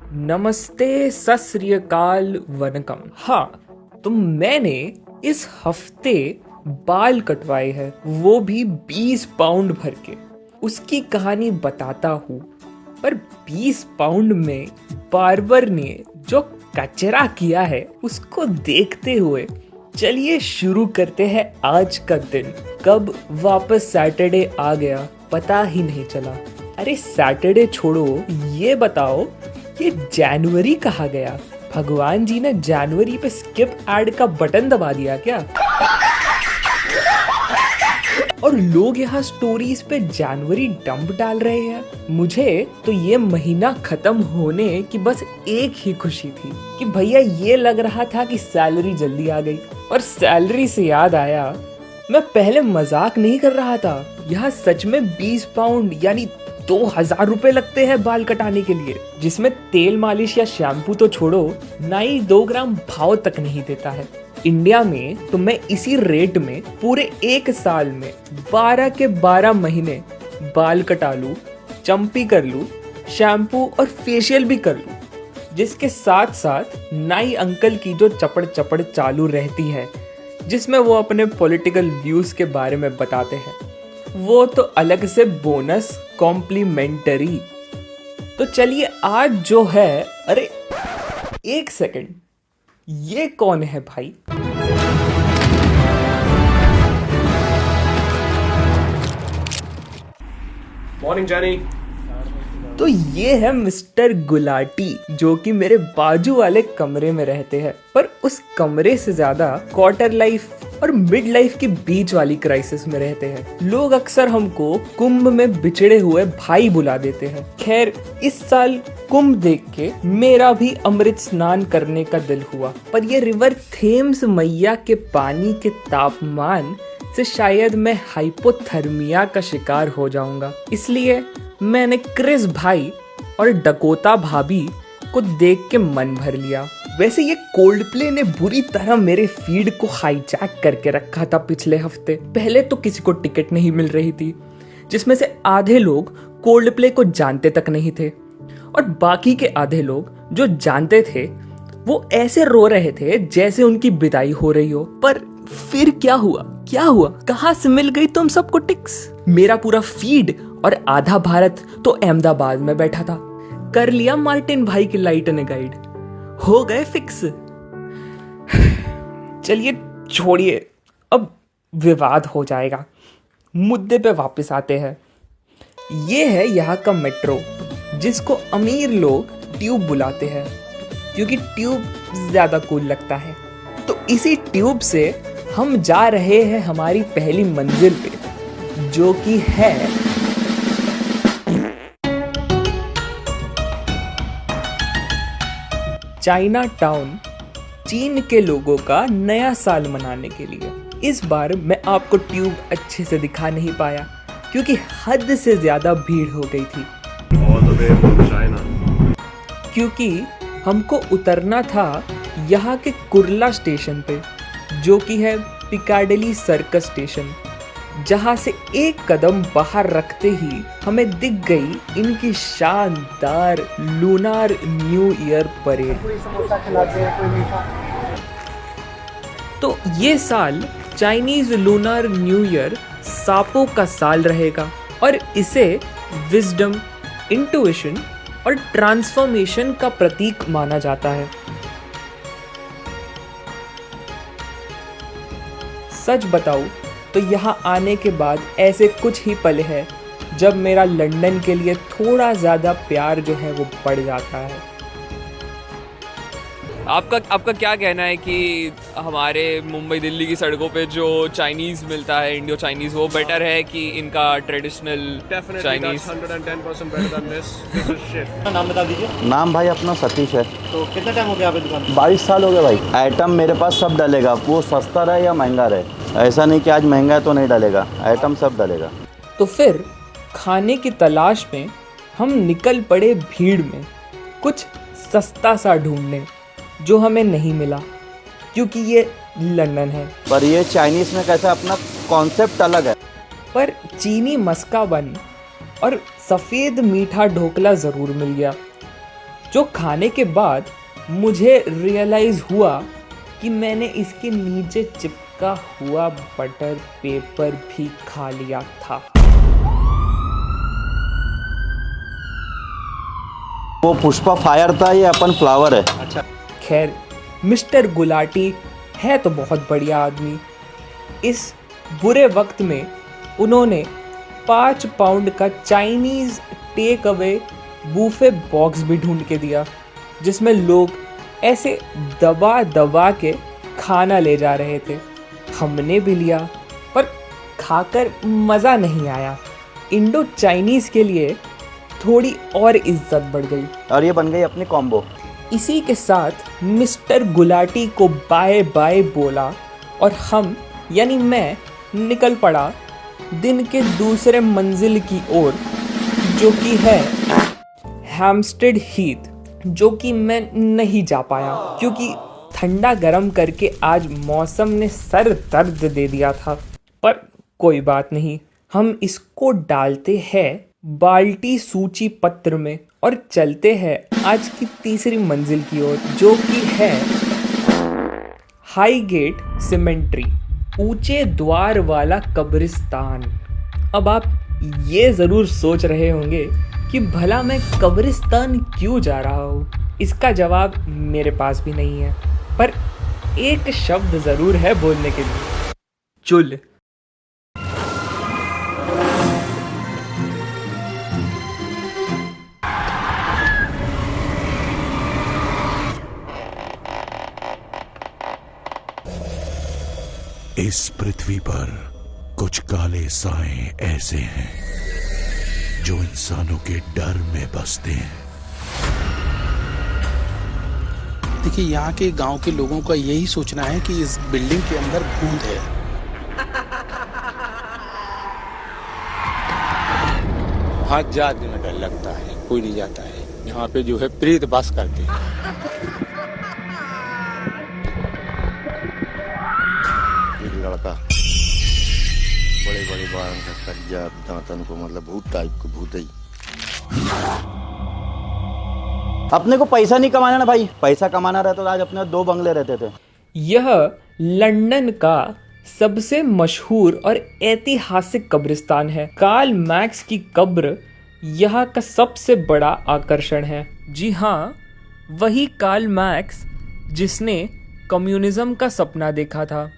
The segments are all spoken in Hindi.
नमस्ते, सत श्री अकाल, वनकम। हाँ, तो मैंने इस हफ्ते बाल कटवाए हैं, वो भी 20 पाउंड भर के। उसकी कहानी बताता हूँ, पर 20 पाउंड में बार्बर ने जो कचरा किया है उसको देखते हुए चलिए शुरू करते हैं आज का दिन। कब वापस सैटरडे आ गया पता ही नहीं चला। अरे सैटरडे छोड़ो, ये बताओ ये जनवरी कहाँ गया? भगवान जी ने जनवरी पे स्किप ऐड का बटन दबा दिया क्या? और लोग यहाँ स्टोरीज पे जनवरी डंप डाल रहे हैं। मुझे तो ये महीना खत्म होने की बस एक ही खुशी थी कि भैया ये लग रहा था कि सैलरी जल्दी आ गई। और सैलरी से याद आया, मैं पहले मजाक नहीं कर रहा था। यहाँ सच में 20 पाउंड यानी 2000 रुपए लगते हैं बाल कटाने के लिए, जिसमें तेल मालिश या शैम्पू तो छोड़ो, नाई 2 ग्राम भाव तक नहीं देता है। इंडिया में तो मैं इसी रेट में पूरे 1 साल में 12 के 12 महीने बाल कटा लूं, चंपी कर लूं, शैम्पू और फेशियल भी कर लूं, जिसके साथ साथ नाई अंकल की जो चपड़ चपड़ चालू रहती है, जिसमें वो अपने पॉलिटिकल व्यूज के बारे में बताते हैं, वो तो अलग से बोनस कॉम्प्लीमेंटरी। तो चलिए आज जो है, अरे 1 सेकंड, ये कौन है भाई? मॉर्निंग जैनी। तो ये है मिस्टर गुलाटी, जो कि मेरे बाजू वाले कमरे में रहते हैं, पर उस कमरे से ज्यादा क्वार्टर लाइफ और मिड लाइफ के बीच वाली क्राइसिस में रहते हैं। लोग अक्सर हमको कुंभ में बिछड़े हुए भाई बुला देते हैं। खैर, इस साल कुंभ देख के मेरा भी अमृत स्नान करने का दिल हुआ, पर ये रिवर थेम्स मैया के पानी के तापमान से शायद मैं हाइपोथर्मिया का शिकार हो जाऊंगा। इसलिए मैंने क्रिस भाई और डकोटा भाभी को देख के मन भर लिया। वैसे ये कोल्ड प्ले ने बुरी तरह मेरे फीड को हाईजैक करके रखा था पिछले हफ्ते। पहले तो किसी को टिकट नहीं मिल रही थी, जिसमें से आधे लोग कोल्ड प्ले को जानते तक नहीं थे, और बाकी के आधे लोग जो जानते थे वो ऐसे रो रहे थे जैसे उनकी विदाई हो रही हो। पर फिर क्या हुआ? कहाँ से मिल गई तुम सबको टिक्स? मेरा पूरा फीड और आधा भारत तो अहमदाबाद में बैठा था। कर लिया मार्टिन भाई की लाइट ने गाइड, हो गए फिक्स। चलिए छोड़िए, अब विवाद हो जाएगा। मुद्दे पे वापस आते हैं। ये है यहाँ का मेट्रो, जिसको अमीर लोग ट्यूब बुलाते हैं, क्योंकि ट्यूब ज्यादा कूल लगता है। तो इसी ट्यूब से हम जा रहे हैं हमारी पहली मंजिल पे, जो कि है चाइना टाउन, चीन के लोगों का नया साल मनाने के लिए। इस बार मैं आपको ट्यूब अच्छे से दिखा नहीं पाया, क्योंकि हद से ज्यादा भीड़ हो गई थी। क्योंकि हमको उतरना था यहाँ के कुर्ला स्टेशन पे, जो कि है पिकाडेली सर्कस स्टेशन, जहाँ से एक कदम बाहर रखते ही हमें दिख गई इनकी शानदार लूनार न्यू ईयर परेड। तो ये साल चाइनीज लूनार न्यू ईयर सांपों का साल रहेगा, और इसे विजडम, इंट्यूशन और ट्रांसफॉर्मेशन का प्रतीक माना जाता है। सच बताऊं तो यहाँ आने के बाद ऐसे कुछ ही पल है जब मेरा लंदन के लिए थोड़ा ज़्यादा प्यार जो है वो बढ़ जाता है। आपका क्या कहना है कि हमारे मुंबई दिल्ली की सड़कों पे जो चाइनीज़ मिलता है, इंडियो चाइनीज़, वो बेटर है कि इनका traditional Chinese? 110% better than this. This is shit. नाम बता दीजिए। नाम भाई अपना सतीश है। तो कितना टाइम हो गया आपकी दुकान? 22 साल हो गए भाई। आइटम मेरे पास सब डलेगा, वो सस्ता रहे या महंगा रहे, ऐसा नहीं कि आज महंगा है तो नहीं डलेगा, आइटम सब डलेगा। तो फिर खाने की तलाश में हम निकल पड़े भीड़ में, कुछ सस्ता सा ढूंढने, जो हमें नहीं मिला, क्योंकि ये लंदन है। पर ये चाइनीज़ में कैसा अपना कॉन्सेप्ट अलग है। पर चीनी मस्का बन और सफ़ेद मीठा ढोकला ज़रूर मिल गया। जो खाने के बाद मुझे रियलाइज़ हुआ कि मैंने इसके नीचे चिपका हुआ बटर पेपर भी खा लिया था। वो पुष्पा फायर था, ये अपन फ्लावर है। अच्छा, खैर, मिस्टर गुलाटी है तो बहुत बढ़िया आदमी। इस बुरे वक्त में उन्होंने 5 पाउंड का Chinese take away buffet box भी ढूंढ के दिया, जिसमें लोग ऐसे दबा दबा के खाना ले जा रहे थे। हमने भी लिया, पर खाकर मज़ा नहीं आया। इंडो चाइनीज़ के लिए थोड़ी और इज्जत बढ़ गई। और ये बन गई अपनी कॉम्बो। इसी के साथ मिस्टर गुलाटी को बाय बाय बोला और हम यानी मैं निकल पड़ा दिन के दूसरे मंजिल की ओर, जो कि है हैम्स्टेड हीथ, जो कि मैं नहीं जा पाया क्योंकि ठंडा गरम करके आज मौसम ने सर दर्द दे दिया था। पर कोई बात नहीं, हम इसको डालते हैं बाल्टी सूची पत्र में और चलते हैं आज की तीसरी मंजिल की ओर, जो कि है हाईगेट सिमेंट्री, ऊंचे द्वार वाला कब्रिस्तान। अब आप ये ज़रूर सोच रहे होंगे कि भला मैं कब्रिस्तान क्यों जा रहा हूँ। इसका जवाब मेरे पास भी नहीं है, पर एक शब्द ज़रूर है बोलने के लिए, चुल। इस पृथ्वी पर कुछ काले साए ऐसे हैं जो इंसानों के डर में बसते हैं। देखिए, यहाँ के गांव के लोगों का यही सोचना है कि इस बिल्डिंग के अंदर भूत है। हाथ जाने में डर लगता है, कोई नहीं जाता है। यहाँ पे जो है प्रेत बस करते हैं। एक लड़का बड़े बड़े बाल का कज्जा दांतन को, मतलब भूत टाइप को, भूत ही। अपने को पैसा नहीं कमाना ना भाई, पैसा कमाना रहता तो आज अपने 2 बंगले रहते थे। यह लंदन का सबसे मशहूर और ऐतिहासिक कब्रिस्तान है। कार्ल मैक्स की कब्र यहाँ का सबसे बड़ा आकर्षण है। जी हाँ, वही कार्ल मैक्स जिसने कम्युनिज्म का सपना देखा था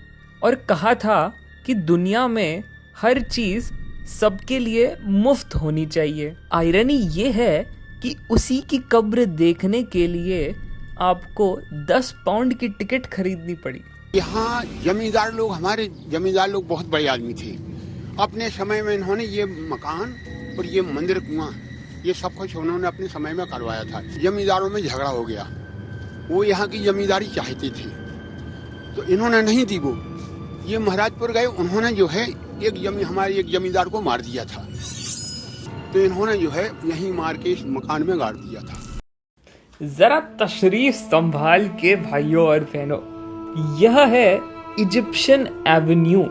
और कहा था कि दुनिया में हर चीज़ सबके लिए मुफ्त होनी चाहिए। आयरनी ये है कि उसी की कब्र देखने के लिए आपको 10 पाउंड की टिकट खरीदनी पड़ी। यहाँ जमींदार लोग, हमारे जमींदार लोग बहुत बड़े आदमी थे। अपने समय में इन्होंने ये मकान और ये मंदिर, कुआं, ये सब कुछ उन्होंने अपने समय में करवाया था। जमींदारों में झगड़ा हो गया, वो यहाँ की जमींदारी चाहते थे तो इन्होंने नहीं दी। वो ये महाराजपुर गए, उन्होंने जो है हमारे एक जमींदार को मार दिया था, तो इन्होंने जो है यहीं मार के इस मकान में गाड़ दिया था। जरा तशरीफ संभाल के भाइयों और बहनों, यह है इजिप्शियन एवेन्यू,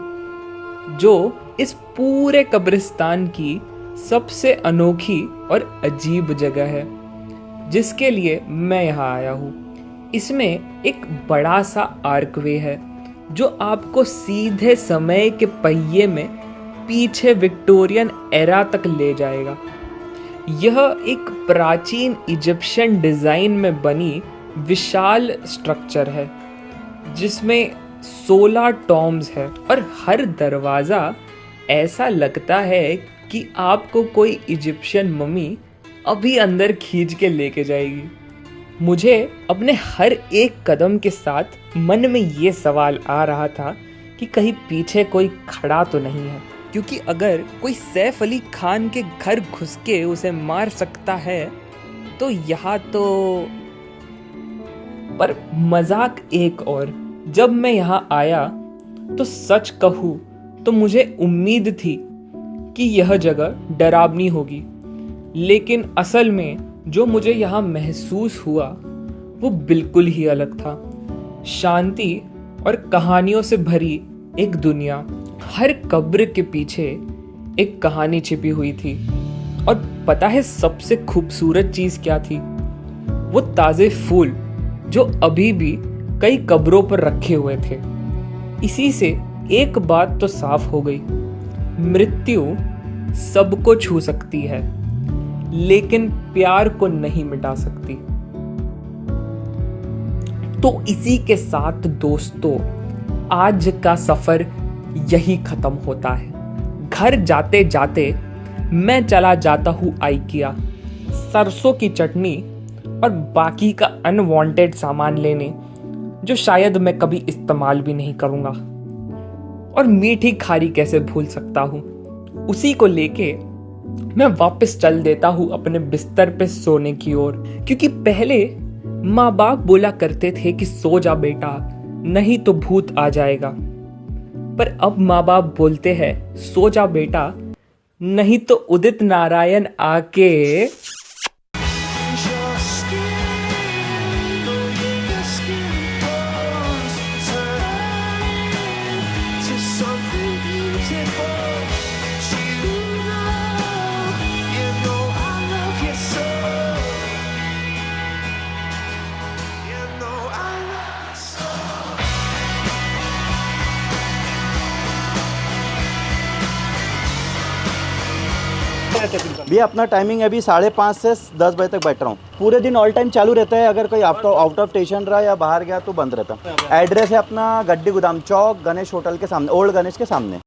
जो इस पूरे कब्रिस्तान की सबसे अनोखी और अजीब जगह है, जिसके लिए मैं यहाँ आया हूँ। इसमें एक बड़ा सा आर्कवे है जो आपको सीधे समय के पहिए में पीछे विक्टोरियन एरा तक ले जाएगा। यह एक प्राचीन इजिप्शियन डिज़ाइन में बनी विशाल स्ट्रक्चर है जिसमें 16 टॉम्स है और हर दरवाज़ा ऐसा लगता है कि आपको कोई इजिप्शियन मम्मी अभी अंदर खींच के लेके जाएगी। मुझे अपने हर एक कदम के साथ मन में ये सवाल आ रहा था कि कहीं पीछे कोई खड़ा तो नहीं है, क्योंकि अगर कोई सैफ अली खान के घर घुस के उसे मार सकता है तो यहाँ तो। पर मजाक एक और, जब मैं यहाँ आया तो सच कहूँ तो मुझे उम्मीद थी कि यह जगह डरावनी होगी, लेकिन असल में जो मुझे यहाँ महसूस हुआ वो बिल्कुल ही अलग था। शांति और कहानियों से भरी एक दुनिया। हर कब्र के पीछे एक कहानी छिपी हुई थी। और पता है सबसे खूबसूरत चीज़ क्या थी? वो ताज़े फूल जो अभी भी कई कब्रों पर रखे हुए थे। इसी से एक बात तो साफ हो गई, मृत्यु सबको छू सकती है लेकिन प्यार को नहीं मिटा सकती। तो इसी के साथ दोस्तों आज का सफर यही खत्म होता है। घर जाते जाते मैं चला जाता हूँ IKEA सरसों की चटनी और बाकी का अनवांटेड सामान लेने जो शायद मैं कभी इस्तेमाल भी नहीं करूँगा। और मीठी खारी कैसे भूल सकता हूँ, उसी को लेके मैं वापस चल देता हूँ अपने बिस्तर पे सोने की ओर। क्योंकि पहले माँ बाप बोला करते थे कि सो जा बेटा नहीं तो भूत आ जाएगा, पर अब माँ बाप बोलते हैं सो जा बेटा नहीं तो उदित नारायण आके भैया अपना टाइमिंग अभी 5:30 से 10 बजे तक बैठ रहा हूँ। पूरे दिन ऑल टाइम चालू रहता है, अगर कोई आउट ऑफ स्टेशन रहा या बाहर गया तो बंद रहता है। एड्रेस है अपना गड्डी गोदाम चौक, गणेश होटल के सामने, ओल्ड गणेश के सामने।